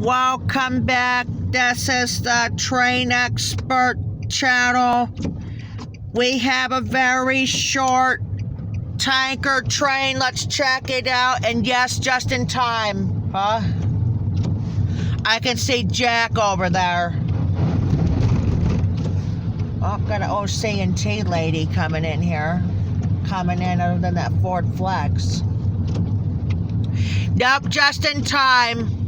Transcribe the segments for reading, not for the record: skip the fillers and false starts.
Welcome back. This is the Train Expert channel. We have a very short tanker train. Let's check it out. And yes, just in time. Huh? I can see Jack over there. Oh, got an OC&T lady coming in here. Coming in other than that Ford Flex. Nope, just in time.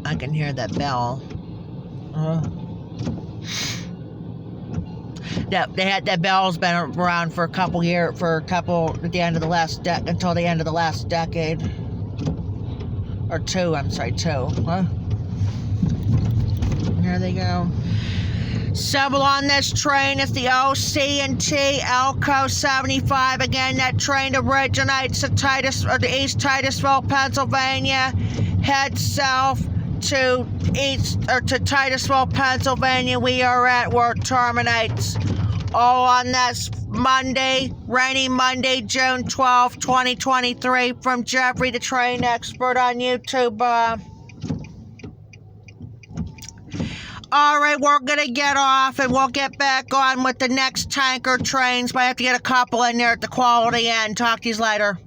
I can hear that bell. That bell's been around for a couple years, at the end of the last until the end of the last decade. Or two, I'm sorry, two. Huh? Here they go. Symbol on this train is the OC&T Elko 75. Again, that train originates at East Titusville, Pennsylvania. Heads south to Titusville, Pennsylvania. We are at where it terminates. All on this Monday, rainy Monday, June 12, 2023. From Jeffrey the Train Expert on YouTube. Alright, we're gonna get off and we'll get back on with the next tanker trains. But I have to get a couple in there at the quality end. Talk to you later.